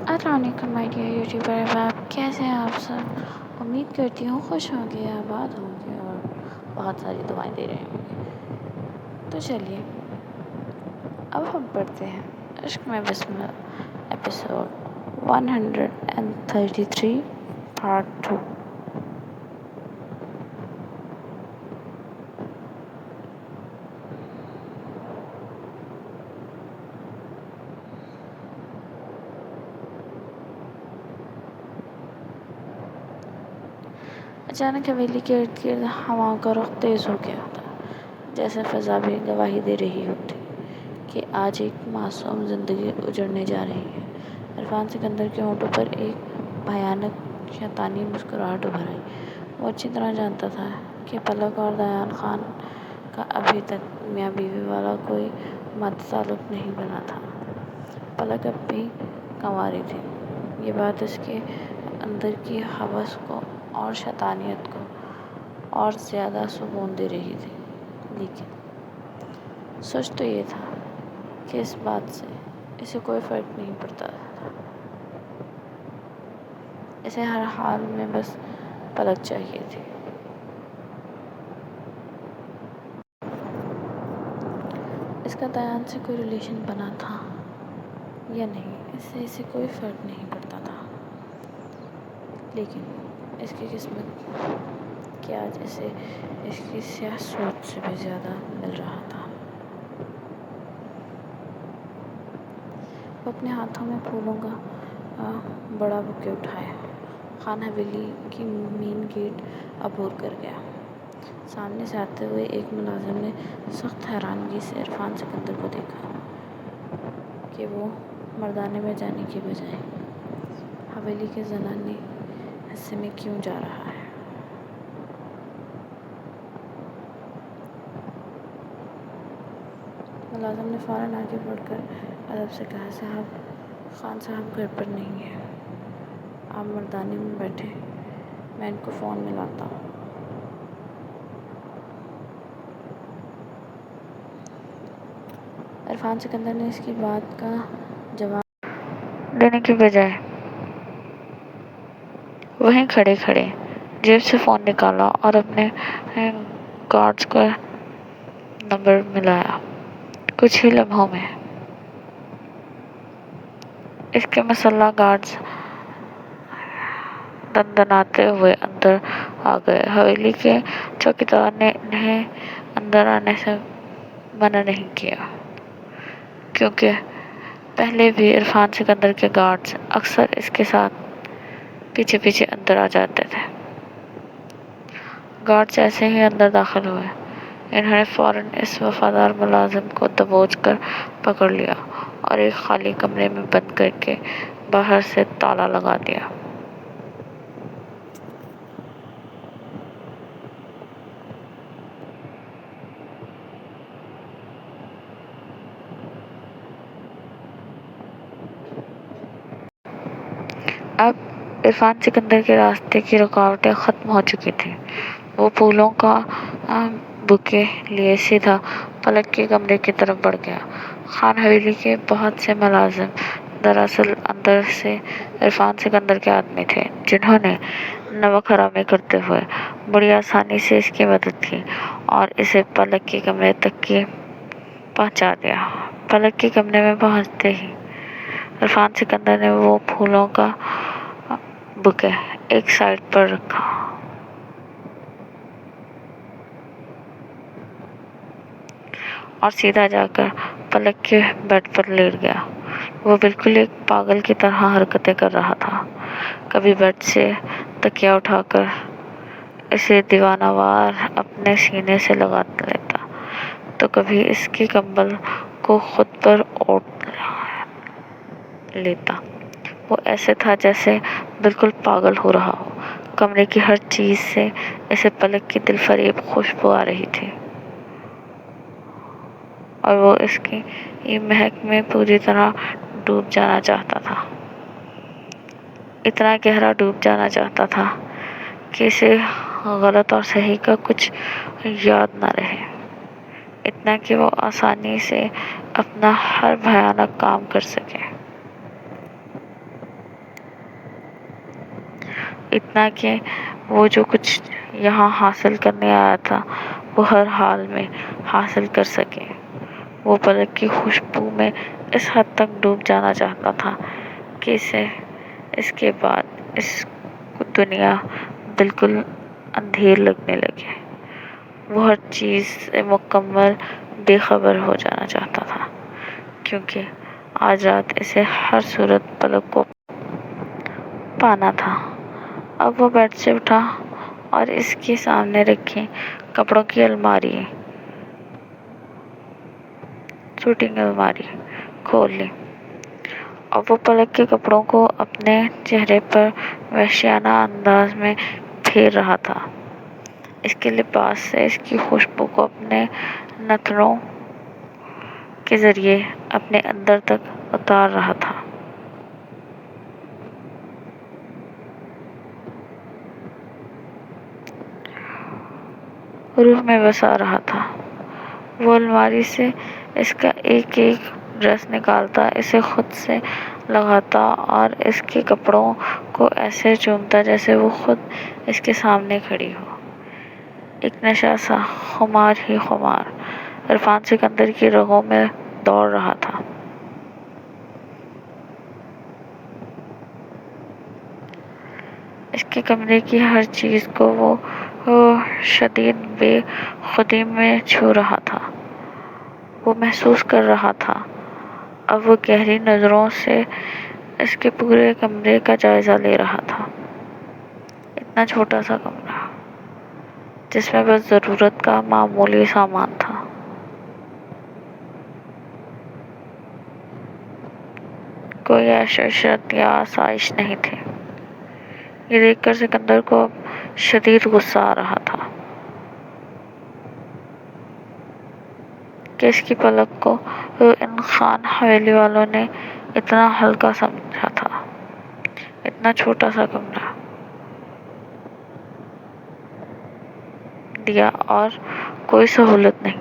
السلام علیکم my dear YouTuber احباب، کیسے ہیں آپ سب؟ امید کرتی ہوں خوش ہوں گے، آباد ہوں گے اور بہت ساری دعائیں دے رہے ہوں گے۔ تو چلیے اب ہم پڑھتے ہیں عشق میں بسم اللہ ایپیسوڈ 133 پارٹ 2۔ اچانک حویلی کے ارد گرد ہواؤں کا رخ تیز ہو گیا تھا، جیسے فضا بھی گواہی دے رہی ہوتی کہ آج ایک معصوم زندگی اجڑنے جا رہی ہے۔ عرفان سکندر کے ہونٹوں پر ایک بھیانک شیطانی مسکراہٹ ابھر آئی۔ وہ اچھی طرح جانتا تھا کہ پلک اور دیان خان کا ابھی تک میاں بیوی والا کوئی مادی تعلق نہیں بنا تھا۔ پلک اب بھی کنواری تھی۔ یہ بات اس کے اندر کی ہوس کو اور شیطانیت کو اور زیادہ سکون دے رہی تھی، لیکن سچ تو یہ تھا کہ اس بات سے اسے کوئی فرق نہیں پڑتا تھا۔ اسے ہر حال میں بس پلک چاہیے تھی۔ اس کا دیان سے کوئی ریلیشن بنا تھا یا نہیں، اس سے اسے کوئی فرق نہیں پڑتا تھا، لیکن اس کی قسمت کہ آج اسے اس کی سیاہ سوچ سے بھی زیادہ مل رہا تھا۔ وہ اپنے ہاتھوں میں پھولوں کا بڑا بوکے اٹھائے خان حویلی کی مین گیٹ عبور کر گیا۔ سامنے سے آتے ہوئے ایک ملازم نے سخت حیرانگی سے عرفان سکندر کو دیکھا کہ وہ مردانے میں جانے کی بجائے حویلی کے زنانے حصے میں کیوں جا رہا ہے۔ ملازم نے فوراً آگے بڑھ کر ادب سے کہا، صاحب خان صاحب گھر پر نہیں ہیں، آپ مردانے میں بیٹھیں، میں ان کو فون ملاتا ہوں۔ عرفان سکندر نے اس کی بات کا جواب دینے کی بجائے وہیں کھڑے کھڑے جیب سے فون نکالا اور اپنے گارڈز کا نمبر ملایا۔ کچھ ہی لمحوں میں اس کے مسلح گارڈز دندناتے ہوئے اندر آ گئے۔ حویلی کے چوکیدار نے انہیں اندر آنے سے منع نہیں کیا، کیونکہ پہلے بھی عرفان سکندر کے گارڈز اکثر اس کے ساتھ پیچھے پیچھے اندر آ جاتے تھے۔ گارڈز جیسے ہی اندر داخل ہوئے، انہوں نے فوراً اس وفادار ملازم کو دبوچ کر پکڑ لیا اور ایک خالی کمرے میں بند کر کے باہر سے تالا لگا دیا۔ اب عرفان سکندر کے راستے کی رکاوٹیں ختم ہو چکی تھیں۔ وہ پھولوں کا بوکے لیے سیدھا پلک کے کمرے کی طرف بڑھ گیا۔ خان حویلی کے بہت سے ملازم دراصل اندر سے عرفان سکندر کے آدمی تھے، جنہوں نے نمک حرامی کرتے ہوئے بڑی آسانی سے اس کی مدد کی اور اسے پلک کے کمرے تک پہنچا دیا۔ پلک کے کمرے میں پہنچتے ہی عرفان سکندر نے وہ پھولوں کا بوکے ایک سائیڈ پر رکھا اور سیدھا جا کر پلک کے بیڈ پر لیٹ گیا۔ وہ بالکل ایک پاگل کی طرح حرکتیں کر رہا تھا، کبھی بیڈ سے تکیہ اٹھا کر اسے دیوانہ وار اپنے سینے سے لگا لیتا تو کبھی اس کے کمبل کو خود پر اوڑھ لیتا۔ وہ ایسے تھا جیسے بالکل پاگل ہو رہا ہو۔ کمرے کی ہر چیز سے اسے پلک کی دلفریب خوشبو آ رہی تھی اور وہ اس کی مہک میں پوری طرح ڈوب جانا چاہتا تھا۔ اتنا گہرا ڈوب جانا چاہتا تھا کہ اسے غلط اور صحیح کا کچھ یاد نہ رہے، اتنا کہ وہ آسانی سے اپنا ہر بھیانک کام کر سکے۔ اتنا کہ وہ جو کچھ یہاں حاصل کرنے آیا تھا وہ ہر حال میں حاصل کر سکے۔ وہ پلک کی خوشبو میں اس حد تک ڈوب جانا چاہتا تھا کہ اس کے بعد اس کو دنیا بالکل اندھیر لگنے لگے۔ وہ ہر چیز سے مکمل بے خبر ہو جانا چاہتا تھا، کیونکہ آج رات اسے ہر صورت پلک کو پانا تھا۔ اب وہ بیڈ سے اٹھا اور اس کے سامنے رکھی کپڑوں کی الماری، شوٹنگ الماری کھول لی اور وہ پلک کے کپڑوں کو اپنے چہرے پر وحشیانہ انداز میں پھیر رہا تھا۔ اس کے لباس سے اس کی خوشبو کو اپنے نتنوں کے ذریعے اپنے اندر تک اتار رہا تھا۔ روح میں بسا رہا تھا۔ وہ الماری سے اس کا ایک ایک ڈریس نکالتا، اسے خود سے لگاتا اور اس کے کپڑوں کو ایسے چومتا جیسے وہ خود اس کے سامنے کھڑی ہو۔ ایک نشہ سا، خمار ہی خمار عرفان سکندر کی رگوں میں دوڑ رہا تھا۔ اس کے کمرے کی ہر چیز کو وہ شدید بے خودی میں چھو رہا تھا۔ وہ محسوس کر رہا تھا۔ اب وہ گہری نظروں سے اس کے پورے کمرے کا جائزہ لے رہا تھا۔ اتنا چھوٹا سا کمرہ جس میں بس ضرورت کا معمولی سامان تھا۔ کوئی عیش و عشرت یا آسائش نہیں تھی۔ یہ دیکھ کر سکندر کو اب شدید غصہ آ رہا تھا کہ اس کی پلک کو ان خان حویلی والوں نے اتنا ہلکا سمجھا تھا۔ اتنا چھوٹا سا کمرہ دیا اور کوئی سہولت نہیں۔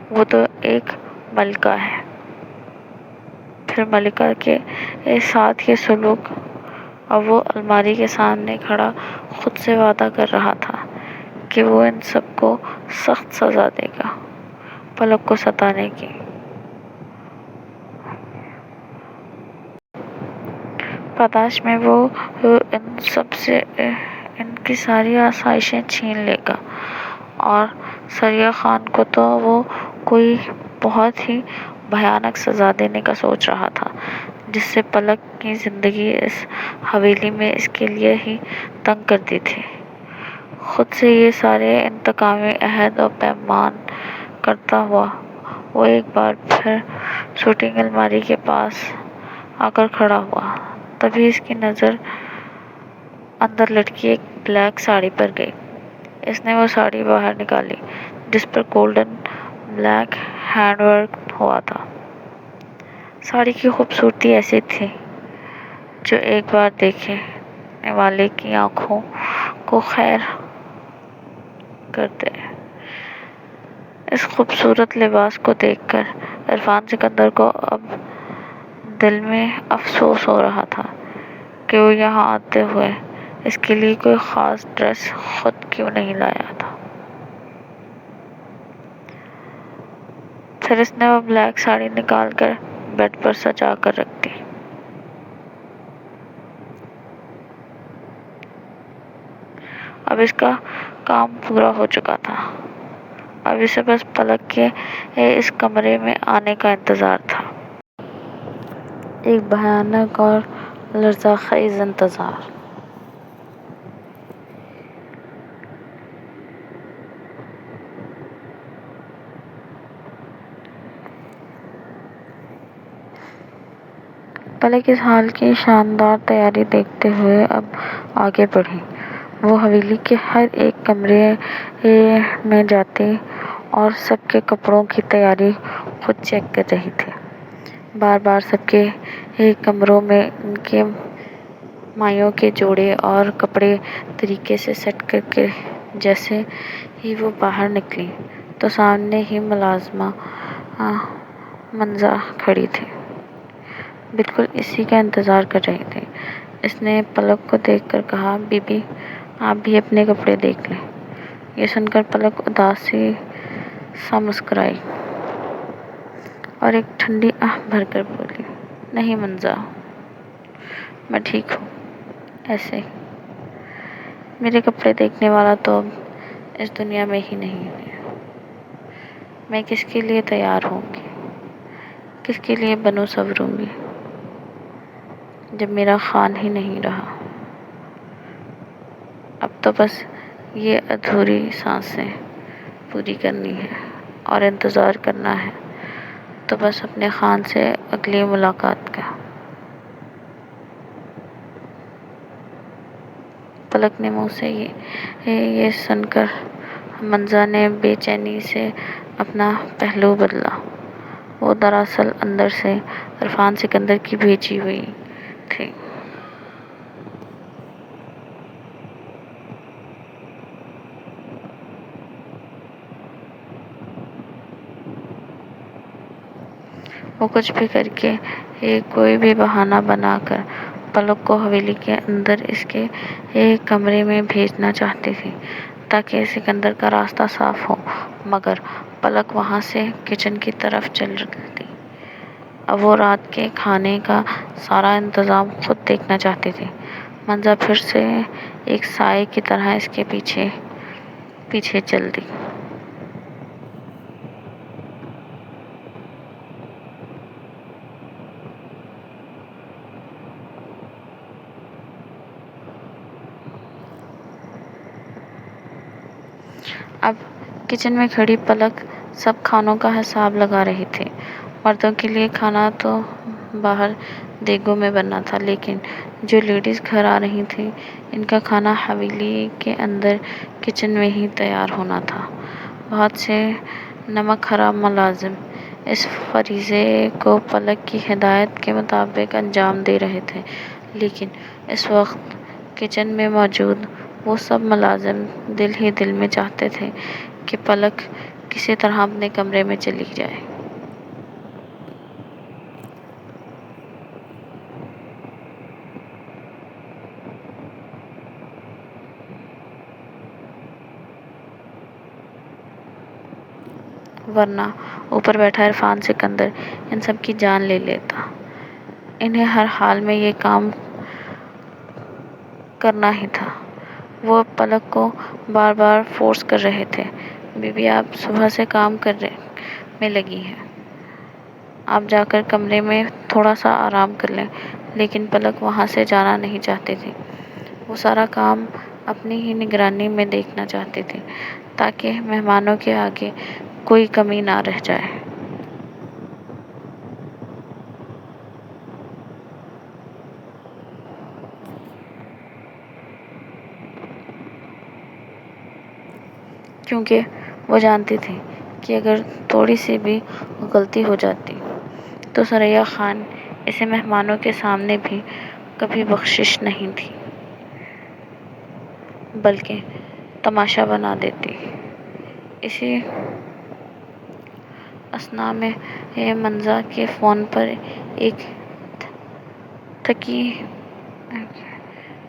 وہ تو ایک ملکہ ہے۔ پھر ملکہ کے ساتھ یہ سلوک۔ اب وہ الماری کے سامنے کھڑا خود سے وعدہ کر رہا تھا کہ وہ ان سب کو سخت سزا دے گا۔ پلک کو ستانے کی پاداش میں وہ ان سب سے ان کی ساری آسائشیں چھین لے گا۔ اور سریہ خان کو تو وہ کوئی بہت ہی بھیانک سزا دینے کا سوچ رہا تھا، جس سے پلک کی زندگی اس حویلی میں اس کے لیے ہی تنگ کرتی تھی۔ خود سے یہ سارے انتقامی عہد و پیمان کرتا ہوا وہ ایک بار پھر شوٹنگ الماری کے پاس آ کر کھڑا ہوا۔ تبھی اس کی نظر اندر لٹکی ایک بلیک ساڑی پر گئی۔ اس نے وہ ساڑی باہر نکالی جس پر گولڈن بلیک ہینڈ ورک ہوا تھا۔ ساڑی کی خوبصورتی ایسی تھی جو ایک بار دیکھنے والے کی آنکھوں کو خیر کر دے۔ اس خوبصورت لباس کو دیکھ کر عرفان سکندر کو اب دل میں افسوس ہو رہا تھا کہ وہ یہاں آتے ہوئے اس کے لیے کوئی خاص ڈریس خود کیوں نہیں لایا تھا۔ پھر اس نے وہ بلیک ساڑی نکال کر بیڈ پر سجا کر رکھ دی۔ اب اس کا کام پورا ہو چکا تھا۔ اب اسے بس پلک کے اس کمرے میں آنے کا انتظار تھا۔ ایک بھیانک اور لرزہ خیز انتظار۔ پلک اس حال کی شاندار تیاری دیکھتے ہوئے اب آگے بڑھی۔ وہ حویلی کے ہر ایک کمرے میں جاتی اور سب کے کپڑوں کی تیاری خود چیک کر رہی تھی۔ بار بار سب کے کمروں میں ان کے مائیوں کے جوڑے اور کپڑے طریقے سے سیٹ کر کے جیسے ہی وہ باہر نکلی تو سامنے ہی ملازمہ منزہ کھڑی تھی، بالکل اسی کا انتظار کر رہی تھی اس نے پلک کو دیکھ کر کہا، بی بی آپ بھی اپنے کپڑے دیکھ لیں۔ یہ سن کر پلک اداسی سا مسکرائی اور ایک ٹھنڈی آہ بھر کر بولی، نہیں منزا، میں ٹھیک ہوں ایسے ہی۔ میرے کپڑے دیکھنے والا تو اب اس دنیا میں ہی نہیں ہے۔ میں کس کے لیے تیار ہوں گی، کس کے لیے بنو سنوروں گی جب میرا خان ہی نہیں رہا۔ اب تو بس یہ ادھوری سانسیں پوری کرنی ہے اور انتظار کرنا ہے تو بس اپنے خان سے اگلی ملاقات کا۔ پلک نے منہ سے یہ سن کر منزا نے بے چینی سے اپنا پہلو بدلا۔ وہ دراصل اندر سے عرفان سکندر کی بھیجی ہوئی تھی۔ وہ کچھ بھی کر کے کوئی بھی بہانہ بنا کر پلک کو حویلی کے اندر اس کے کمرے میں بھیجنا چاہتی تھی تاکہ سکندر کا راستہ صاف ہو، مگر پلک وہاں سے کچن کی طرف چل دی۔ اب وہ رات کے کھانے کا سارا انتظام خود دیکھنا چاہتی تھی۔ منزا پھر سے ایک سائے کی طرح اس کے پیچھے پیچھے چل دی۔ اب کچن میں کھڑی پلک سب کھانوں کا حساب لگا رہی تھی۔ مردوں کے لیے کھانا تو باہر دیگوں میں بننا تھا، لیکن جو لیڈیز گھر آ رہی تھیں ان کا کھانا حویلی کے اندر کچن میں ہی تیار ہونا تھا۔ بہت سے نمک حرام ملازم اس فریضے کو پلک کی ہدایت کے مطابق انجام دے رہے تھے، لیکن اس وقت کچن میں موجود وہ سب ملازم دل ہی دل میں چاہتے تھے کہ پلک کسی طرح اپنے کمرے میں چلی جائے۔ ورنہ اوپر بیٹھا عرفان سکندر ان سب کی جان لے لیتا۔ انہیں ہر حال میں یہ کام کرنا ہی تھا۔ وہ پلک کو بار بار فورس کر رہے تھے، بی بی آپ صبح سے کام میں لگی ہیں، آپ جا کر کمرے میں تھوڑا سا آرام کر لیں، لیکن پلک وہاں سے جانا نہیں چاہتی تھی۔ وہ سارا کام اپنی ہی نگرانی میں دیکھنا چاہتی تھی تاکہ مہمانوں کے آگے کوئی کمی نہ رہ جائے۔ کیونکہ وہ جانتی تھی کہ اگر تھوڑی سی بھی غلطی ہو جاتی تو ثریا خان اسے مہمانوں کے سامنے بھی کبھی بخشش نہیں تھی، بلکہ تماشا بنا دیتی۔ اسی اثناء میں منزا کے فون پر ایک تھکی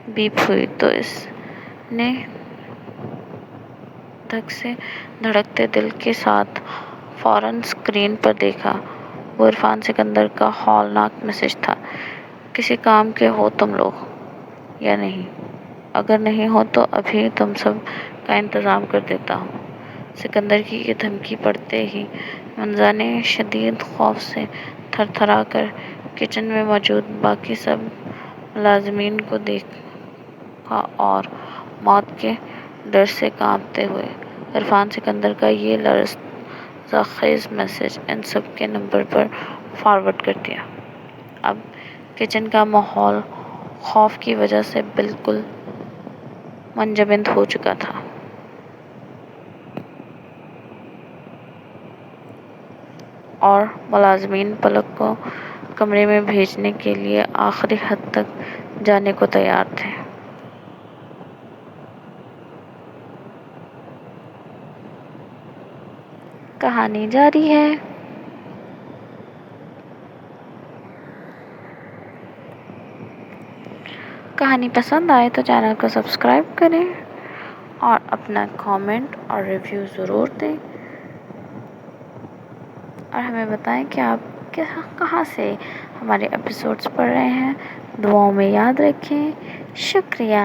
بیپ ہوئی تو اس نے دھک سے دھڑکتے دل کے ساتھ فوراً اسکرین پر دیکھا۔ وہ عرفان سکندر کا ہولناک میسج تھا، کسی کام کے ہو تم لوگ یا نہیں؟ اگر نہیں ہو تو ابھی تم سب کا انتظام کر دیتا ہوں۔ سکندر کی یہ دھمکی پڑھتے ہی منزا نے شدید خوف سے تھر تھرا کر کچن میں موجود باقی سب ملازمین کو دیکھا اور موت کے ڈر سے کانپتے ہوئے عرفان سکندر کا یہ لرزہ خیز میسج ان سب کے نمبر پر فارورڈ کر دیا۔ اب کچن کا ماحول خوف کی وجہ سے بالکل منجمد ہو چکا تھا۔ اور ملازمین پلک کو کمرے میں بھیجنے کے لیے آخری حد تک جانے کو تیار تھے۔ کہانی جاری ہے۔ کہانی پسند آئے تو چینل کو سبسکرائب کریں اور اپنا کامنٹ اور ریویو ضرور دیں، اور ہمیں بتائیں کہ آپ کہاں سے ہمارے ایپیسوڈز پڑھ رہے ہیں۔ دعاؤں میں یاد رکھیں۔ شکریہ۔